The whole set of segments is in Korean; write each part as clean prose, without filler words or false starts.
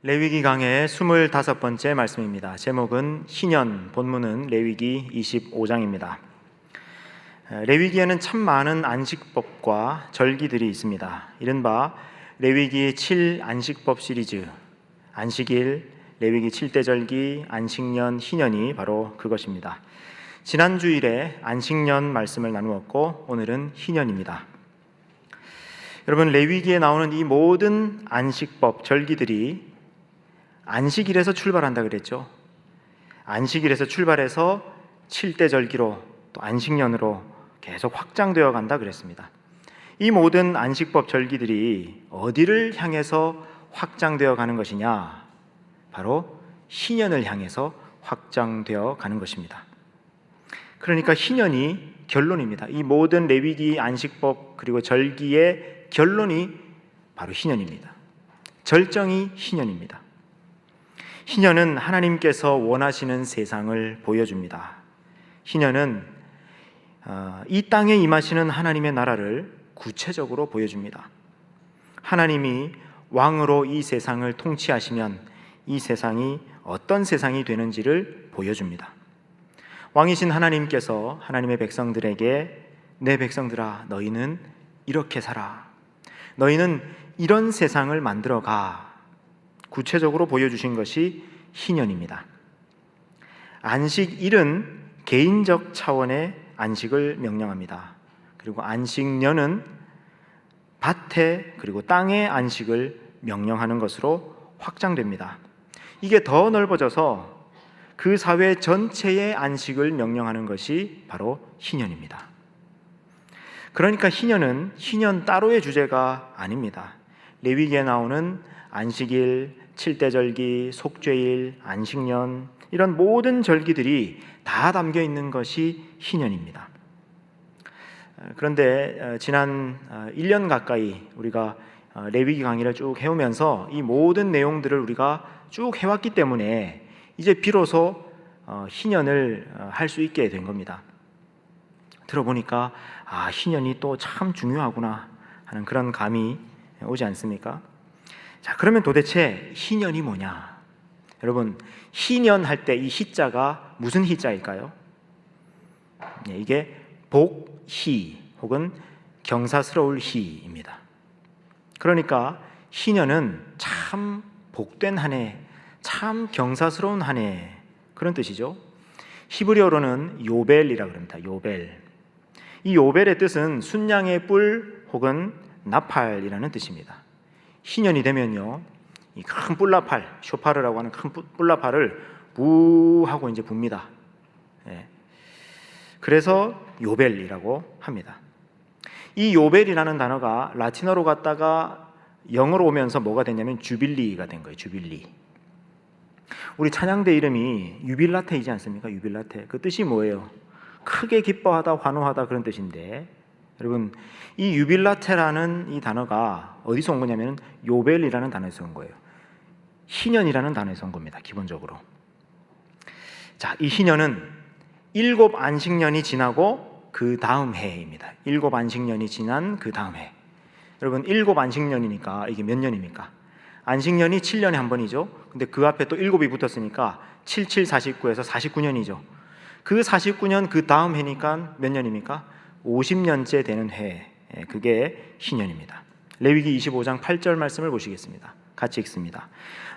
레위기 강의 25번째 말씀입니다. 제목은 희년, 본문은 레위기 25장입니다. 레위기에는 참 많은 안식법과 절기들이 있습니다. 이른바 레위기 7안식법 시리즈, 안식일, 레위기 7대 절기, 안식년, 희년이 바로 그것입니다. 지난 주일에 안식년 말씀을 나누었고 오늘은 희년입니다. 여러분, 레위기에 나오는 이 모든 안식법, 절기들이 안식일에서 출발한다 그랬죠. 안식일에서 출발해서 7대 절기로 또 안식년으로 계속 확장되어 간다 그랬습니다. 이 모든 안식법 절기들이 어디를 향해서 확장되어 가는 것이냐? 바로 희년을 향해서 확장되어 가는 것입니다. 그러니까 희년이 결론입니다. 이 모든 레위기 안식법 그리고 절기의 결론이 바로 희년입니다. 절정이 희년입니다. 희년은 하나님께서 원하시는 세상을 보여줍니다. 희년은 이 땅에 임하시는 하나님의 나라를 구체적으로 보여줍니다. 하나님이 왕으로 이 세상을 통치하시면 이 세상이 어떤 세상이 되는지를 보여줍니다. 왕이신 하나님께서 하나님의 백성들에게 내 백성들아, 너희는 이렇게 살아. 너희는 이런 세상을 만들어가. 구체적으로 보여주신 것이 희년입니다. 안식일은 개인적 차원의 안식을 명령합니다. 그리고 안식년은 밭에 그리고 땅의 안식을 명령하는 것으로 확장됩니다. 이게 더 넓어져서 그 사회 전체의 안식을 명령하는 것이 바로 희년입니다. 그러니까 희년은 희년 따로의 주제가 아닙니다. 레위기에 나오는 안식일, 7대 절기, 속죄일, 안식년, 이런 모든 절기들이 다 담겨 있는 것이 희년입니다. 그런데 지난 1년 가까이 우리가 레위기 강의를 쭉 해오면서 이 모든 내용들을 우리가 쭉 해왔기 때문에 이제 비로소 희년을 할 수 있게 된 겁니다. 들어보니까 희년이 또 참 중요하구나 하는 그런 감이 오지 않습니까? 자, 그러면 도대체 희년이 뭐냐? 여러분, 희년 할 때 이 희자가 무슨 희자일까요? 이게 복희 혹은 경사스러울 희입니다. 그러니까 희년은 참 복된 한 해, 참 경사스러운 한 해, 그런 뜻이죠. 히브리어로는 요벨이라고 합니다. 요벨. 이 요벨의 뜻은 순양의 뿔 혹은 나팔이라는 뜻입니다. 희년이 되면요, 이 큰 뿔나팔, 쇼파르라고 하는 큰 뿔나팔을 부 하고 이제 붑니다. 그래서 요벨이라고 합니다. 이 요벨이라는 단어가 라틴어로 갔다가 영어로 오면서 뭐가 됐냐면 주빌리가 된 거예요. 주빌리. 우리 찬양대 이름이 유빌라테이지 않습니까? 유빌라테. 그 뜻이 뭐예요? 크게 기뻐하다, 환호하다, 그런 뜻인데, 여러분, 이 유빌라테라는 이 단어가 어디서 온 거냐면 요벨이라는 단어에서 온 거예요. 희년이라는 단어에서 온 겁니다. 기본적으로. 자, 이 희년은 7 안식년이 지나고 그 다음 해입니다. 7 안식년이 지난 그 다음 해. 여러분, 7 안식년이니까 이게 몇 년입니까? 안식년이 7년에 한 번이죠. 근데 그 앞에 또 7이 붙었으니까 7, 7, 49에서 49년이죠. 그 49년 그 다음 해니까 몇 년입니까? 50년째 되는 해, 그게 희년입니다. 레위기 25장 8절 말씀을 보시겠습니다. 같이 읽습니다.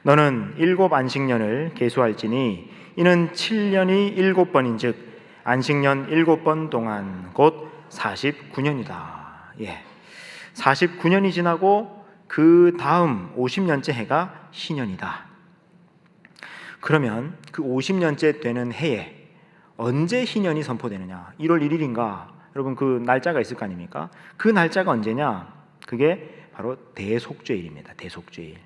너는 7 안식년을 계수할지니 이는 7년이 7번인즉 안식년 7번 동안 곧 49년이다. 49년이 지나고 그 다음 50년째 해가 희년이다. 그러면 그 50년째 되는 해에 언제 희년이 선포되느냐? 1월 1일인가? 여러분, 그 날짜가 있을 거 아닙니까? 그 날짜가 언제냐? 그게 바로 대속죄일입니다. 대속죄일.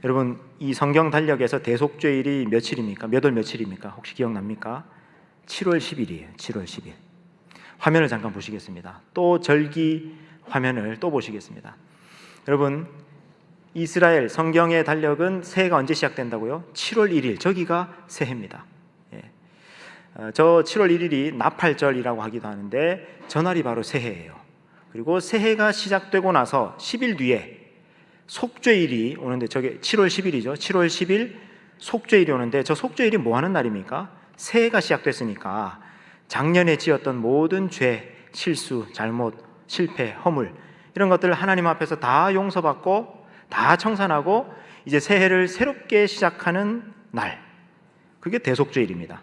여러분, 이 성경 달력에서 대속죄일이 며칠입니까? 몇 월 며칠입니까? 혹시 기억납니까? 7월 10일이에요. 7월 10일. 화면을 잠깐 보시겠습니다. 또 절기 화면을 또 보시겠습니다. 여러분, 이스라엘 성경의 달력은 새해가 언제 시작된다고요? 7월 1일. 저기가 새해입니다. 저 7월 1일이 나팔절이라고 하기도 하는데 저날이 바로 새해예요. 그리고 새해가 시작되고 나서 10일 뒤에 속죄일이 오는데 저게 7월 10일이죠. 7월 10일 속죄일이 오는데 저 속죄일이 뭐 하는 날입니까? 새해가 시작됐으니까 작년에 지었던 모든 죄, 실수, 잘못, 실패, 허물 이런 것들을 하나님 앞에서 다 용서받고 다 청산하고 이제 새해를 새롭게 시작하는 날, 그게 대속죄일입니다.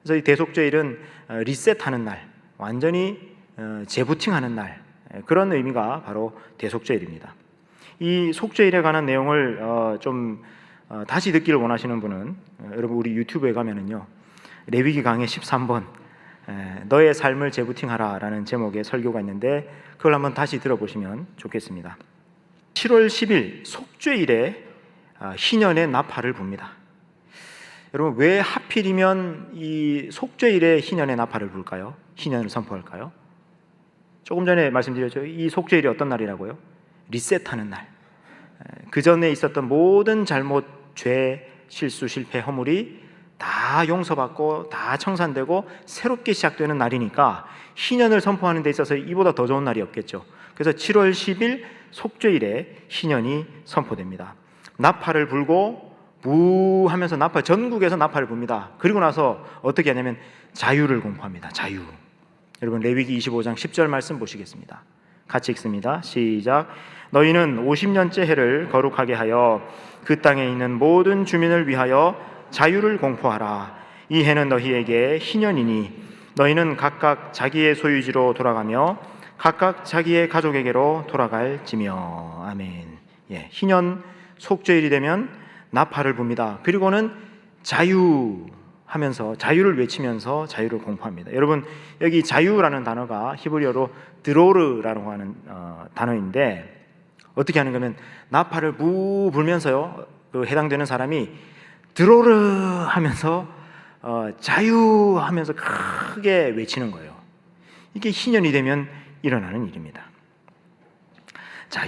그래서 이 대속죄일은 리셋하는 날, 완전히 재부팅하는 날, 그런 의미가 바로 대속죄일입니다. 이 속죄일에 관한 내용을 좀 다시 듣기를 원하시는 분은 여러분 우리 유튜브에 가면은요, 레위기 강의 13번 너의 삶을 재부팅하라 라는 제목의 설교가 있는데 그걸 한번 다시 들어보시면 좋겠습니다. 7월 10일 속죄일에 희년의 나팔을 붑니다. 여러분 왜 하필이면 이 속죄일에 희년의 나팔을 불까요? 희년을 선포할까요? 조금 전에 말씀드렸죠. 이 속죄일이 어떤 날이라고요? 리셋하는 날. 그 전에 있었던 모든 잘못, 죄, 실수, 실패, 허물이 다 용서받고 다 청산되고 새롭게 시작되는 날이니까 희년을 선포하는 데 있어서 이보다 더 좋은 날이 없겠죠. 그래서 7월 10일 속죄일에 희년이 선포됩니다. 나팔을 불고 무 하면서 전국에서 나팔을 붑니다. 그리고 나서 어떻게 하냐면 자유를 공포합니다. 자유. 여러분 레위기 25장 10절 말씀 보시겠습니다. 같이 읽습니다. 시작. 너희는 50년째 해를 거룩하게 하여 그 땅에 있는 모든 주민을 위하여 자유를 공포하라. 이 해는 너희에게 희년이니 너희는 각각 자기의 소유지로 돌아가며 각각 자기의 가족에게로 돌아갈지며. 아멘. 희년 속죄일이 되면 나팔을 붑니다. 그리고는 자유하면서 자유를 외치면서 자유를 공포합니다. 여러분 여기 자유라는 단어가 히브리어로 드로르라고 하는 단어인데 어떻게 하는 거면 나팔을 무 불면서요, 그 해당되는 사람이 드로르 하면서 자유하면서 크게 외치는 거예요. 이게 희년이 되면 일어나는 일입니다. 자,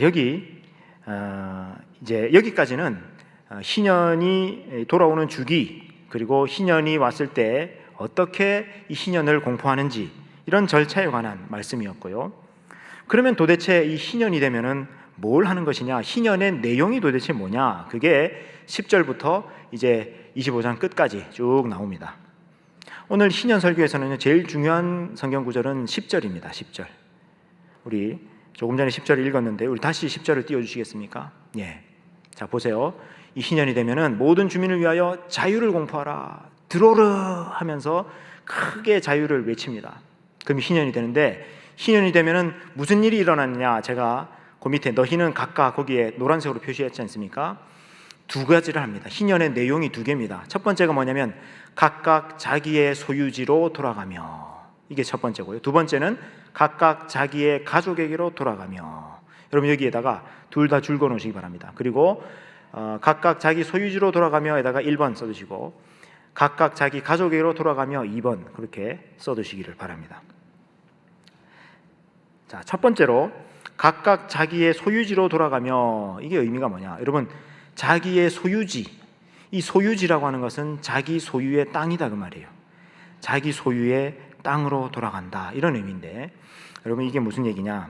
이제 여기까지는 희년이 돌아오는 주기, 그리고 희년이 왔을 때 어떻게 이 희년을 공포하는지 이런 절차에 관한 말씀이었고요. 그러면 도대체 이 희년이 되면은 뭘 하는 것이냐? 희년의 내용이 도대체 뭐냐? 그게 10절부터 이제 25장 끝까지 쭉 나옵니다. 오늘 희년 설교에서는 제일 중요한 성경 구절은 10절입니다. 10절. 우리 조금 전에 10절을 읽었는데 우리 다시 10절을 띄워주시겠습니까? 자 보세요. 이 희년이 되면은 모든 주민을 위하여 자유를 공포하라. 드로르 하면서 크게 자유를 외칩니다. 그럼 희년이 되는데 희년이 되면은 무슨 일이 일어났냐? 제가 그 밑에 너희는 각각 거기에 노란색으로 표시했지 않습니까? 두 가지를 합니다. 희년의 내용이 두 개입니다. 첫 번째가 뭐냐면 각각 자기의 소유지로 돌아가며, 이게 첫 번째고요. 두 번째는 각각 자기의 가족에게로 돌아가며. 여러분 여기에다가 둘 다 줄 그어놓으시기 바랍니다. 그리고 각각 자기 소유지로 돌아가며에다가 1번 써두시고 각각 자기 가족에게로 돌아가며 2번 그렇게 써두시기를 바랍니다. 자, 첫 번째로 각각 자기의 소유지로 돌아가며, 이게 의미가 뭐냐? 여러분 자기의 소유지, 이 소유지라고 하는 것은 자기 소유의 땅이다 그 말이에요. 자기 소유의 땅으로 돌아간다 이런 의미인데, 여러분 이게 무슨 얘기냐?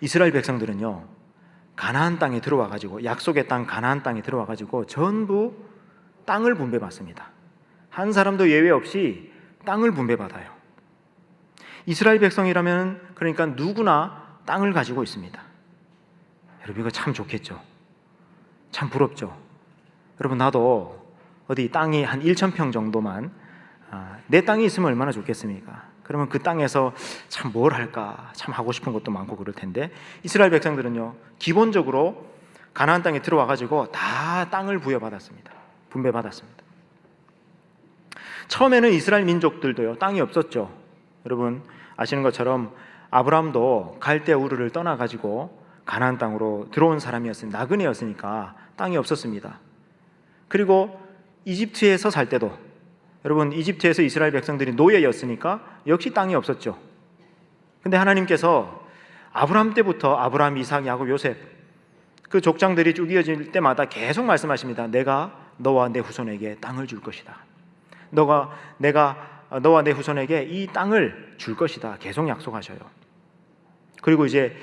이스라엘 백성들은요 가나안 땅에 들어와 가지고, 약속의 땅 가나안 땅에 들어와 가지고 전부 땅을 분배받습니다. 한 사람도 예외 없이 땅을 분배받아요. 이스라엘 백성이라면 그러니까 누구나 땅을 가지고 있습니다. 여러분 이거 참 좋겠죠? 참 부럽죠? 여러분 나도 어디 땅이 한 1,000평 정도만 내 땅이 있으면 얼마나 좋겠습니까? 그러면 그 땅에서 참 뭘 할까? 참 하고 싶은 것도 많고 그럴 텐데, 이스라엘 백성들은요 기본적으로 가나안 땅에 들어와 가지고 다 땅을 부여받았습니다. 분배받았습니다. 처음에는 이스라엘 민족들도요 땅이 없었죠. 여러분 아시는 것처럼 아브라함도 갈대 우르를 떠나 가지고 가나안 땅으로 들어온 사람이었으니 나그네였으니까 땅이 없었습니다. 그리고 이집트에서 살 때도, 여러분 이집트에서 이스라엘 백성들이 노예였으니까 역시 땅이 없었죠. 근데 하나님께서 아브라함 때부터 아브라함, 이삭, 야곱, 요셉 그 족장들이 쭉 이어질 때마다 계속 말씀하십니다. 내가 너와 내 후손에게 땅을 줄 것이다. 내가 너와 내 후손에게 이 땅을 줄 것이다. 계속 약속하셔요. 그리고 이제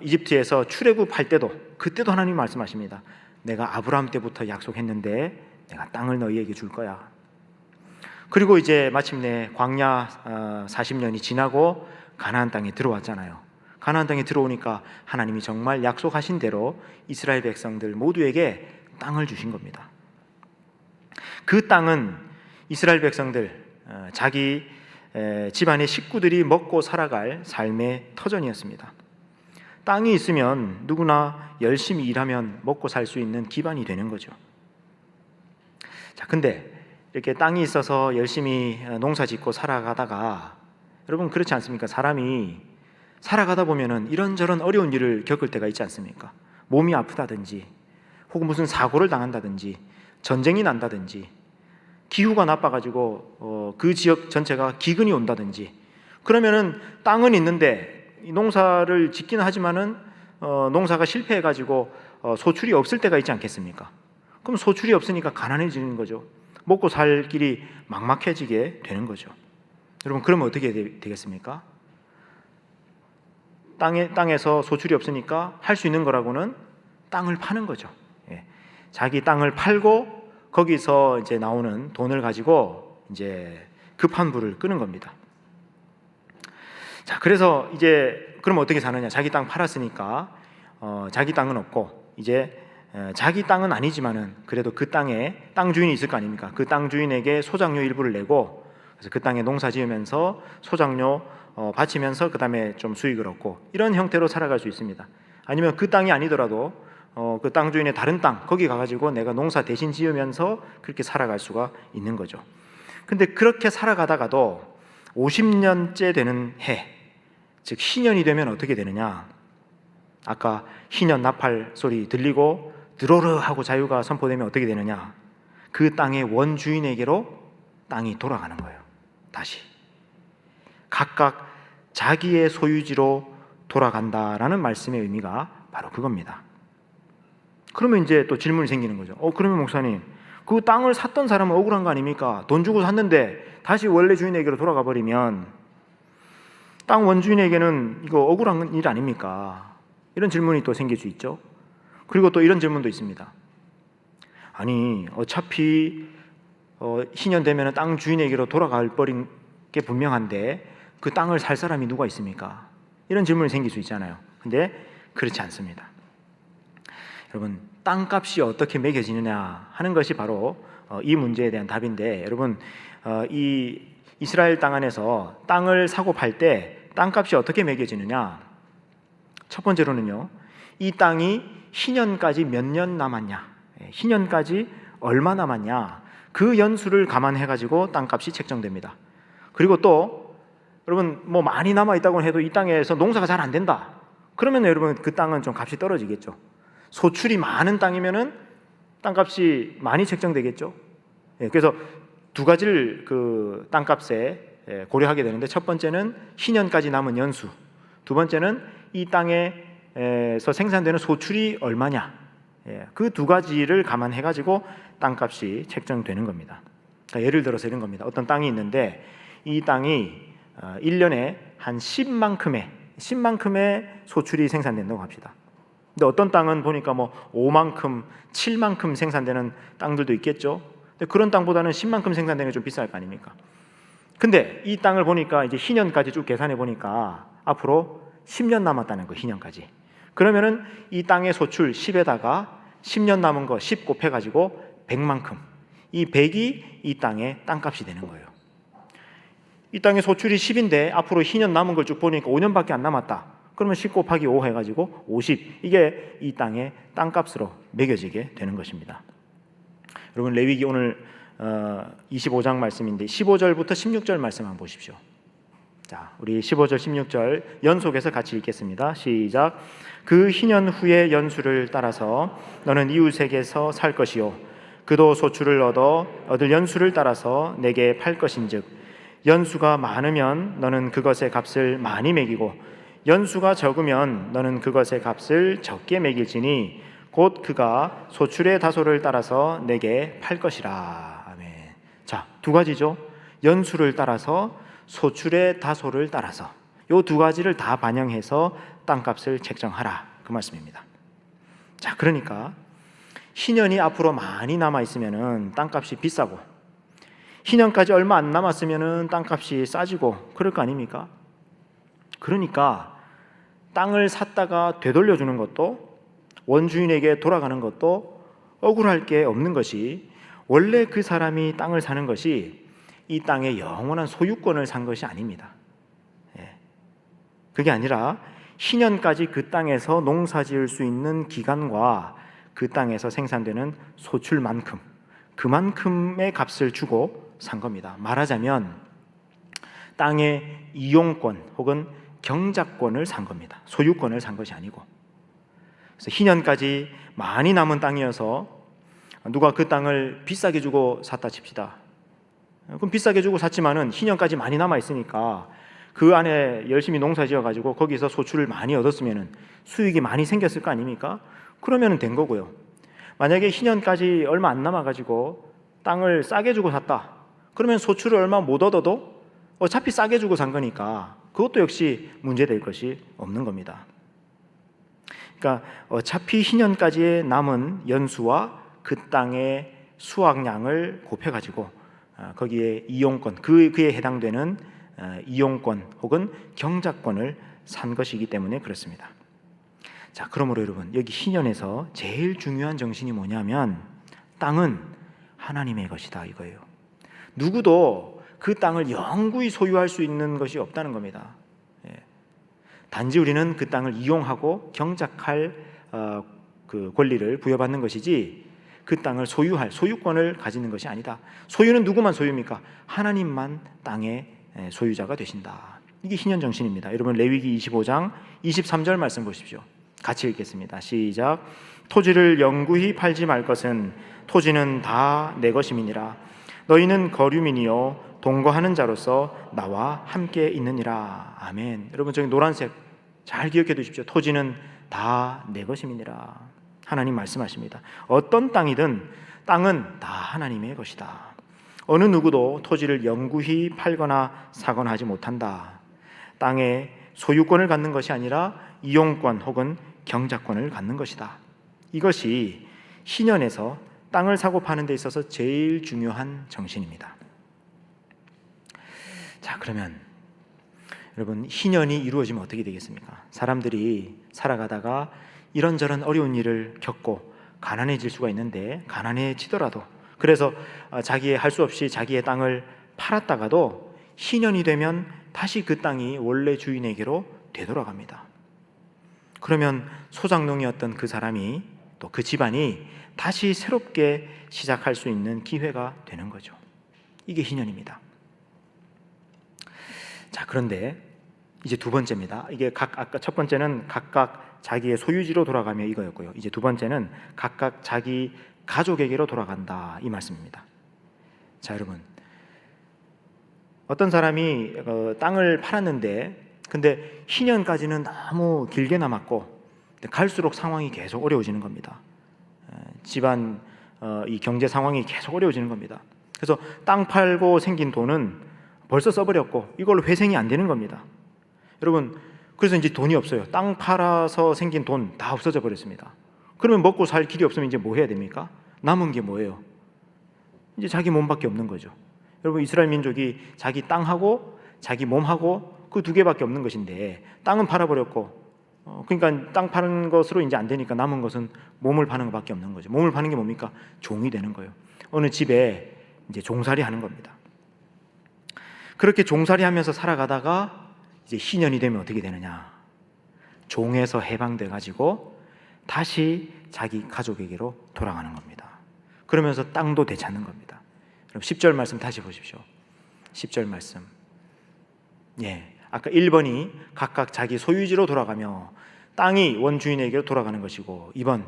이집트에서 출애굽할 때도 그때도 하나님이 말씀하십니다. 내가 아브라함 때부터 약속했는데 내가 땅을 너희에게 줄 거야. 그리고 이제 마침내 광야 40년이 지나고 가나안 땅에 들어왔잖아요. 가나안 땅에 들어오니까 하나님이 정말 약속하신 대로 이스라엘 백성들 모두에게 땅을 주신 겁니다. 그 땅은 이스라엘 백성들 자기 집안의 식구들이 먹고 살아갈 삶의 터전이었습니다. 땅이 있으면 누구나 열심히 일하면 먹고 살 수 있는 기반이 되는 거죠. 자, 근데 이렇게 땅이 있어서 열심히 농사 짓고 살아가다가 여러분 그렇지 않습니까? 사람이 살아가다 보면은 이런저런 어려운 일을 겪을 때가 있지 않습니까? 몸이 아프다든지 혹은 무슨 사고를 당한다든지 전쟁이 난다든지 기후가 나빠가지고 그 지역 전체가 기근이 온다든지 그러면은 땅은 있는데 농사를 짓기는 하지만은 농사가 실패해가지고 소출이 없을 때가 있지 않겠습니까? 그럼 소출이 없으니까 가난해지는 거죠. 먹고 살 길이 막막해지게 되는 거죠. 여러분 그러면 어떻게 되겠습니까? 땅에서 소출이 없으니까 할 수 있는 거라고는 땅을 파는 거죠. 예. 자기 땅을 팔고 거기서 이제 나오는 돈을 가지고 이제 급한 불을 끄는 겁니다. 자, 그래서 이제 그럼 어떻게 사느냐? 자기 땅 팔았으니까 자기 땅은 없고 이제 자기 땅은 아니지만은 그래도 그 땅에 땅 주인이 있을 거 아닙니까? 그 땅 주인에게 소작료 일부를 내고 그래서 그 땅에 농사 지으면서 소작료 바치면서 그 다음에 좀 수익을 얻고 이런 형태로 살아갈 수 있습니다. 아니면 그 땅이 아니더라도 그 땅 주인의 다른 땅 거기 가가지고 내가 농사 대신 지으면서 그렇게 살아갈 수가 있는 거죠. 근데 그렇게 살아가다가도 50년째 되는 해, 즉 희년이 되면 어떻게 되느냐? 아까 희년 나팔 소리 들리고 드로르 하고 자유가 선포되면 어떻게 되느냐? 그 땅의 원주인에게로 땅이 돌아가는 거예요. 다시 각각 자기의 소유지로 돌아간다라는 말씀의 의미가 바로 그겁니다. 그러면 이제 또 질문이 생기는 거죠. 그러면 목사님, 그 땅을 샀던 사람은 억울한 거 아닙니까? 돈 주고 샀는데 다시 원래 주인에게로 돌아가 버리면 땅 원주인에게는 이거 억울한 일 아닙니까? 이런 질문이 또 생길 수 있죠. 그리고 또 이런 질문도 있습니다. 아니 어차피 희년 되면 땅 주인에게로 돌아갈 버린 게 분명한데 그 땅을 살 사람이 누가 있습니까? 이런 질문이 생길 수 있잖아요. 근데 그렇지 않습니다. 여러분 땅값이 어떻게 매겨지느냐 하는 것이 바로 이 문제에 대한 답인데 여러분 이 이스라엘 땅 안에서 땅을 사고 팔 때 땅값이 어떻게 매겨지느냐? 첫 번째로는요, 이 땅이 희년까지 몇 년 남았냐, 희년까지 얼마 남았냐, 그 연수를 감안해가지고 땅값이 책정됩니다. 그리고 또 여러분 뭐 많이 남아 있다고 해도 이 땅에서 농사가 잘 안 된다. 그러면 여러분 그 땅은 좀 값이 떨어지겠죠. 소출이 많은 땅이면은 땅값이 많이 책정되겠죠. 그래서 두 가지를 그 땅값에 고려하게 되는데 첫 번째는 희년까지 남은 연수, 두 번째는 이 땅에서 생산되는 소출이 얼마냐. 그 두 가지를 감안해가지고 땅값이 책정되는 겁니다. 그러니까 예를 들어서 이런 겁니다. 어떤 땅이 있는데 이 땅이 1년에 한 10만큼의 소출이 생산된다고 합시다. 근데 어떤 땅은 보니까 뭐 5만큼, 7만큼 생산되는 땅들도 있겠죠. 근데 그런 땅보다는 10만큼 생산되는 게 좀 비쌀 거 아닙니까? 근데 이 땅을 보니까 이제 희년까지 쭉 계산해 보니까 앞으로 10년 남았다는 거, 희년까지. 그러면은 이 땅의 소출 10에다가 10년 남은 거 10 곱해가지고 100만큼. 이 100이 이 땅의 땅값이 되는 거예요. 이 땅의 소출이 10인데 앞으로 희년 남은 걸 쭉 보니까 5년밖에 안 남았다. 그러면 10 곱하기 5 해가지고 50. 이게 이 땅의 땅값으로 매겨지게 되는 것입니다. 여러분 레위기 오늘 25장 말씀인데 15절부터 16절 말씀 한번 보십시오. 자, 우리 15절 16절 연속해서 같이 읽겠습니다. 시작. 그 희년 후의 연수를 따라서 너는 이웃에게서 살 것이요 그도 소출을 얻을 연수를 따라서 내게 팔 것인즉 연수가 많으면 너는 그것의 값을 많이 매기고 연수가 적으면 너는 그것의 값을 적게 매길지니 곧 그가 소출의 다소를 따라서 내게 팔 것이라. 아멘. 자, 두 가지죠. 연수를 따라서 소출의 다소를 따라서 이 두 가지를 다 반영해서 땅값을 책정하라, 그 말씀입니다. 자, 그러니까 희년이 앞으로 많이 남아 있으면은 땅값이 비싸고, 희년까지 얼마 안 남았으면은 땅값이 싸지고 그럴 거 아닙니까? 그러니까 땅을 샀다가 되돌려 주는 것도, 원주인에게 돌아가는 것도 억울할 게 없는 것이, 원래 그 사람이 땅을 사는 것이 이 땅의 영원한 소유권을 산 것이 아닙니다. 그게 아니라 희년까지 그 땅에서 농사지을 수 있는 기간과 그 땅에서 생산되는 소출만큼, 그만큼의 값을 주고 산 겁니다. 말하자면 땅의 이용권 혹은 경작권을 산 겁니다. 소유권을 산 것이 아니고. 그래서 희년까지 많이 남은 땅이어서 누가 그 땅을 비싸게 주고 샀다 칩시다. 그럼 비싸게 주고 샀지만은 희년까지 많이 남아 있으니까 그 안에 열심히 농사 지어가지고 거기서 소출을 많이 얻었으면은 수익이 많이 생겼을 거 아닙니까? 그러면은 된 거고요. 만약에 희년까지 얼마 안 남아가지고 땅을 싸게 주고 샀다. 그러면 소출을 얼마 못 얻어도 어차피 싸게 주고 산 거니까 그것도 역시 문제될 것이 없는 겁니다. 그러니까 어차피 희년까지의 남은 연수와 그 땅의 수확량을 곱해가지고 거기에 이용권, 그에 해당되는 이용권 혹은 경작권을 산 것이기 때문에 그렇습니다. 자, 그러므로 여러분, 여기 희년에서 제일 중요한 정신이 뭐냐면 땅은 하나님의 것이다, 이거예요. 누구도 그 땅을 영구히 소유할 수 있는 것이 없다는 겁니다. 단지 우리는 그 땅을 이용하고 경작할 그 권리를 부여받는 것이지 그 땅을 소유할 소유권을 가지는 것이 아니다. 소유는 누구만 소유입니까? 하나님만 땅의 소유자가 되신다. 이게 희년 정신입니다. 여러분, 레위기 25장 23절 말씀 보십시오. 같이 읽겠습니다. 시작. 토지를 영구히 팔지 말 것은 토지는 다 내 것임이니라. 너희는 거류민이요 동거하는 자로서 나와 함께 있느니라. 아멘. 여러분, 저기 노란색 잘 기억해 두십시오. 토지는 다 내 것임이니라. 하나님 말씀하십니다. 어떤 땅이든 땅은 다 하나님의 것이다. 어느 누구도 토지를 영구히 팔거나 사거나 하지 못한다. 땅의 소유권을 갖는 것이 아니라 이용권 혹은 경작권을 갖는 것이다. 이것이 희년에서 땅을 사고 파는 데 있어서 제일 중요한 정신입니다. 자, 그러면 여러분, 희년이 이루어지면 어떻게 되겠습니까? 사람들이 살아가다가 이런저런 어려운 일을 겪고 가난해질 수가 있는데, 가난해지더라도, 그래서 자기의 할 수 없이 자기의 땅을 팔았다가도 희년이 되면 다시 그 땅이 원래 주인에게로 되돌아갑니다. 그러면 소작농이었던 그 사람이, 또 그 집안이 다시 새롭게 시작할 수 있는 기회가 되는 거죠. 이게 희년입니다. 자, 그런데 이제 두 번째입니다. 이게 아까 첫 번째는 각각 자기의 소유지로 돌아가며 이거였고요. 이제 두 번째는 각각 자기 가족에게로 돌아간다, 이 말씀입니다. 자, 여러분, 어떤 사람이 땅을 팔았는데 근데 희년까지는 너무 길게 남았고 갈수록 상황이 계속 어려워지는 겁니다. 집안 이 경제 상황이 계속 어려워지는 겁니다. 그래서 땅 팔고 생긴 돈은 벌써 써버렸고 이걸로 회생이 안 되는 겁니다. 여러분, 그래서 이제 돈이 없어요. 땅 팔아서 생긴 돈 다 없어져 버렸습니다. 그러면 먹고 살 길이 없으면 이제 뭐 해야 됩니까? 남은 게 뭐예요? 이제 자기 몸밖에 없는 거죠. 여러분, 이스라엘 민족이 자기 땅하고 자기 몸하고 그 두 개밖에 없는 것인데 땅은 팔아버렸고, 그러니까 땅 파는 것으로 이제 안 되니까 남은 것은 몸을 파는 것밖에 없는 거죠. 몸을 파는 게 뭡니까? 종이 되는 거예요. 어느 집에 이제 종살이 하는 겁니다. 그렇게 종살이 하면서 살아가다가 이제 희년이 되면 어떻게 되느냐? 종에서 해방돼 가지고 다시 자기 가족에게로 돌아가는 겁니다. 그러면서 땅도 되찾는 겁니다. 그럼 10절 말씀 다시 보십시오. 10절 말씀. 아까 1번이 각각 자기 소유지로 돌아가며 땅이 원주인에게로 돌아가는 것이고, 2번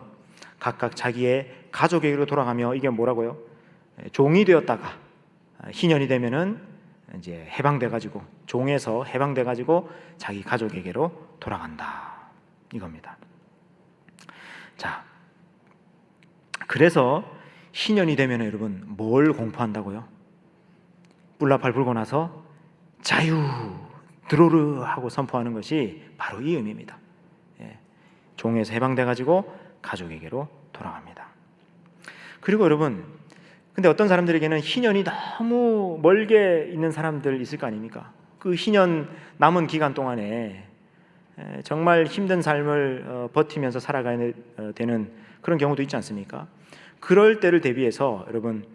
각각 자기의 가족에게로 돌아가며, 이게 뭐라고요? 종이 되었다가 희년이 되면은 이제 해방돼 가지고, 종에서 해방돼 가지고 자기 가족에게로 돌아간다, 이겁니다. 자, 그래서 희년이 되면 여러분 뭘 공포한다고요? 뿔나팔 불고 나서 자유 드로르 하고 선포하는 것이 바로 이 의미입니다. 종에서 해방돼 가지고 가족에게로 돌아갑니다. 그리고 여러분, 근데 어떤 사람들에게는 희년이 너무 멀게 있는 사람들 있을 거 아닙니까? 그 희년 남은 기간 동안에 정말 힘든 삶을 버티면서 살아가야 되는 그런 경우도 있지 않습니까? 그럴 때를 대비해서 여러분,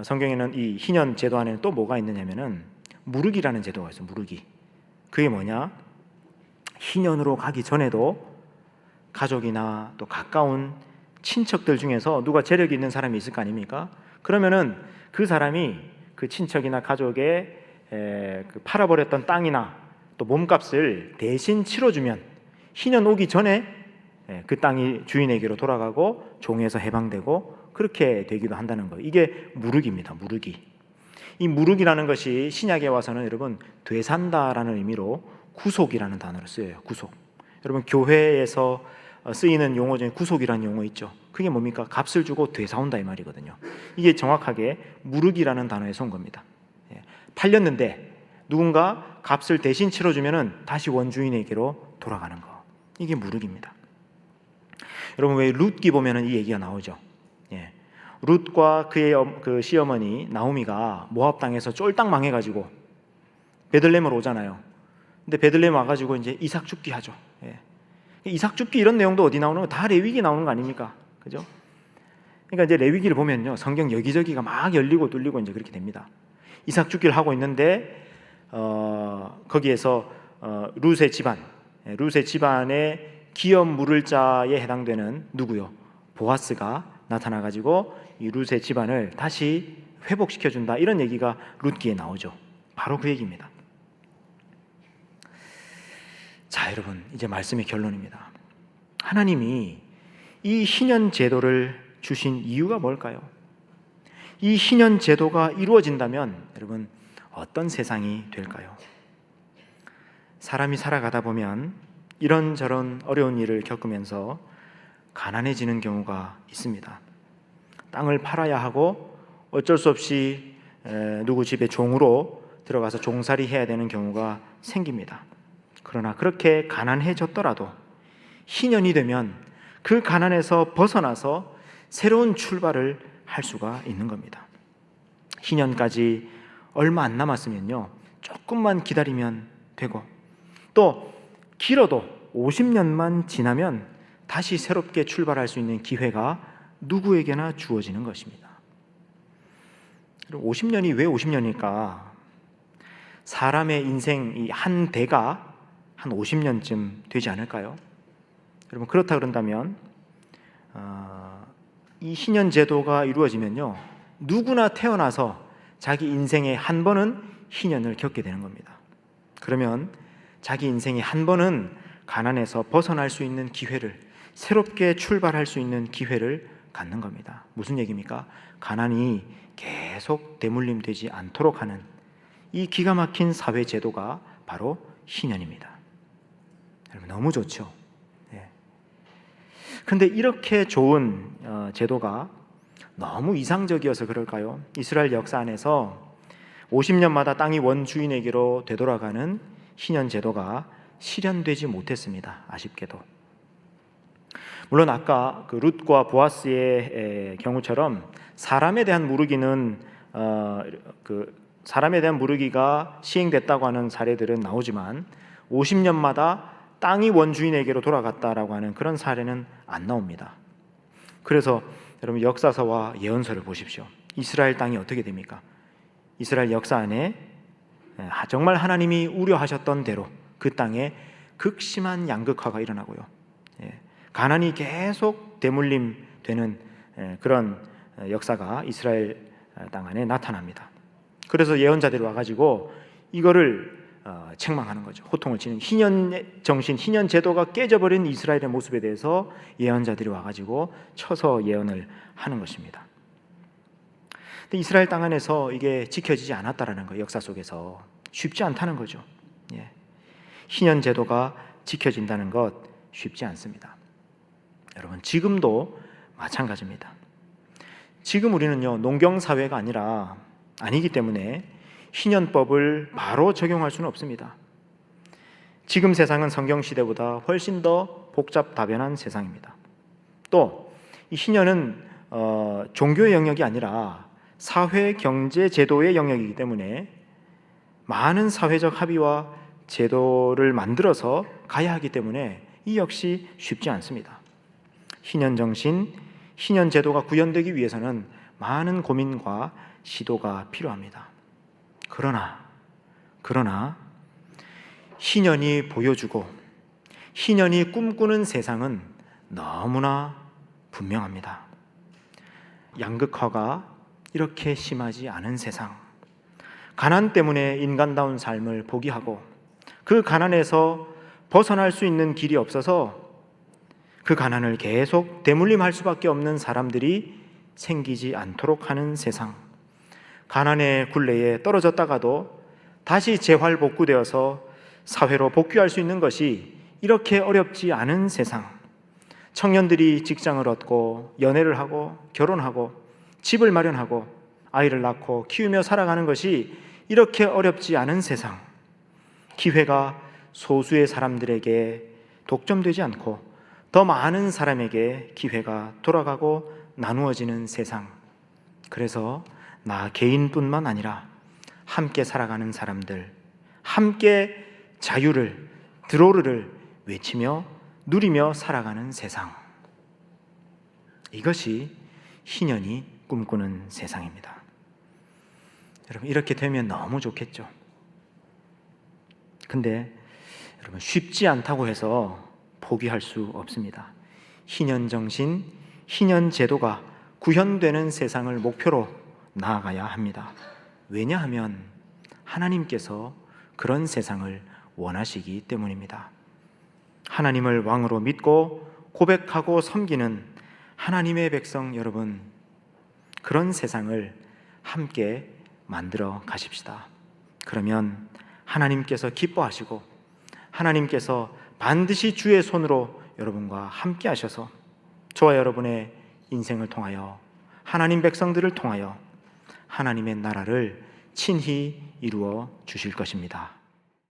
성경에는 이 희년 제도 안에는 또 뭐가 있느냐면은 무르기라는 제도가 있어요. 무르기. 그게 뭐냐? 희년으로 가기 전에도 가족이나 또 가까운 친척들 중에서 누가 재력이 있는 사람이 있을 거 아닙니까? 그러면은 그 사람이 그 친척이나 가족의 그 팔아버렸던 땅이나 또 몸값을 대신 치러주면 희년 오기 전에 그 땅이 주인에게로 돌아가고 종에서 해방되고 그렇게 되기도 한다는 거예요. 이게 무르기입니다. 무르기. 이 무르기라는 것이 신약에 와서는 여러분 되산다라는 의미로 구속이라는 단어를 쓰여요. 구속. 여러분 교회에서 쓰이는 용어 중에 구속이라는 용어 있죠. 그게 뭡니까? 값을 주고 되사온다 이 말이거든요. 이게 정확하게 무르기라는 단어에서 온 겁니다. 팔렸는데 누군가 값을 대신 치러주면은 다시 원주인에게로 돌아가는 거. 이게 무르기입니다. 여러분 왜 룻기 보면은 이 얘기가 나오죠. 룻과 그의 그 시어머니 나오미가 모압 땅에서 쫄딱 망해가지고 베들레헴으로 오잖아요. 근데 베들레헴 와가지고 이제 이삭 죽기 하죠. 이삭 죽기 이런 내용도 어디 나오는 거? 다 레위기 나오는 거 아닙니까? 그죠? 그러니까 이제 레위기를 보면요, 성경 여기저기가 막 열리고 뚫리고 이제 그렇게 됩니다. 이삭 죽기를 하고 있는데 거기에서 룻의 집안의 기업 물을 자에 해당되는 누구요? 보아스가 나타나가지고 이 룻의 집안을 다시 회복시켜준다 이런 얘기가 룻기에 나오죠. 바로 그 얘기입니다. 자, 여러분 이제 말씀의 결론입니다. 하나님이 이 희년 제도를 주신 이유가 뭘까요? 이 희년 제도가 이루어진다면 여러분 어떤 세상이 될까요? 사람이 살아가다 보면 이런저런 어려운 일을 겪으면서 가난해지는 경우가 있습니다. 땅을 팔아야 하고 어쩔 수 없이 누구 집에 종으로 들어가서 종살이 해야 되는 경우가 생깁니다. 그러나 그렇게 가난해졌더라도 희년이 되면 그 가난에서 벗어나서 새로운 출발을 할 수가 있는 겁니다. 희년까지 얼마 안 남았으면요, 조금만 기다리면 되고 또 길어도 50년만 지나면 다시 새롭게 출발할 수 있는 기회가 누구에게나 주어지는 것입니다. 50년이 왜 50년일까? 사람의 인생 이 한 대가 한 50년쯤 되지 않을까요? 여러분 그렇다 그런다면 이 희년 제도가 이루어지면요, 누구나 태어나서 자기 인생에 한 번은 희년을 겪게 되는 겁니다. 그러면 자기 인생에 한 번은 가난에서 벗어날 수 있는 기회를, 새롭게 출발할 수 있는 기회를 갖는 겁니다. 무슨 얘기입니까? 가난이 계속 대물림되지 않도록 하는 이 기가 막힌 사회 제도가 바로 희년입니다. 여러분 너무 좋죠? 근데 이렇게 좋은 제도가 너무 이상적이어서 그럴까요? 이스라엘 역사 안에서 50년마다 땅이 원주인에게로 되돌아가는 희년 제도가 실현되지 못했습니다. 아쉽게도. 물론 아까 그 룻과 보아스의 경우처럼 사람에 대한 무르기가 시행됐다고 하는 사례들은 나오지만 50년마다 땅이 원주인에게로 돌아갔다라고 하는 그런 사례는 안 나옵니다. 그래서 여러분 역사서와 예언서를 보십시오. 이스라엘 땅이 어떻게 됩니까? 이스라엘 역사 안에 정말 하나님이 우려하셨던 대로 그 땅에 극심한 양극화가 일어나고요, 가난이 계속 대물림되는 그런 역사가 이스라엘 땅 안에 나타납니다. 그래서 예언자들이 와가지고 이거를 책망하는 거죠. 호통을 치는 희년 정신, 희년 제도가 깨져버린 이스라엘의 모습에 대해서 예언자들이 와가지고 쳐서 예언을 하는 것입니다. 근데 이스라엘 땅 안에서 이게 지켜지지 않았다라는 거예요. 역사 속에서 쉽지 않다는 거죠. 희년 제도가 지켜진다는 것 쉽지 않습니다. 여러분 지금도 마찬가지입니다. 지금 우리는요 농경 사회가 아니기 때문에 희년법을 바로 적용할 수는 없습니다. 지금 세상은 성경 시대보다 훨씬 더 복잡다변한 세상입니다. 또 이 희년은 종교의 영역이 아니라 사회, 경제, 제도의 영역이기 때문에 많은 사회적 합의와 제도를 만들어서 가야 하기 때문에 이 역시 쉽지 않습니다. 희년 정신, 희년 제도가 구현되기 위해서는 많은 고민과 시도가 필요합니다. 그러나 희년이 보여주고 희년이 꿈꾸는 세상은 너무나 분명합니다. 양극화가 이렇게 심하지 않은 세상, 가난 때문에 인간다운 삶을 포기하고 그 가난에서 벗어날 수 있는 길이 없어서 그 가난을 계속 대물림할 수밖에 없는 사람들이 생기지 않도록 하는 세상, 가난의 굴레에 떨어졌다가도 다시 재활복구되어서 사회로 복귀할 수 있는 것이 이렇게 어렵지 않은 세상, 청년들이 직장을 얻고 연애를 하고 결혼하고 집을 마련하고 아이를 낳고 키우며 살아가는 것이 이렇게 어렵지 않은 세상, 기회가 소수의 사람들에게 독점되지 않고 더 많은 사람에게 기회가 돌아가고 나누어지는 세상, 그래서 나 개인뿐만 아니라 함께 살아가는 사람들, 함께 자유를, 드로르를 외치며 누리며 살아가는 세상, 이것이 희년이 꿈꾸는 세상입니다. 여러분, 이렇게 되면 너무 좋겠죠. 근데 여러분, 쉽지 않다고 해서 포기할 수 없습니다. 희년 정신, 희년 제도가 구현되는 세상을 목표로 나아가야 합니다. 왜냐하면 하나님께서 그런 세상을 원하시기 때문입니다. 하나님을 왕으로 믿고 고백하고 섬기는 하나님의 백성 여러분, 그런 세상을 함께 만들어 가십시다. 그러면 하나님께서 기뻐하시고 하나님께서 반드시 주의 손으로 여러분과 함께 하셔서 저와 여러분의 인생을 통하여 하나님 백성들을 통하여 하나님의 나라를 친히 이루어 주실 것입니다.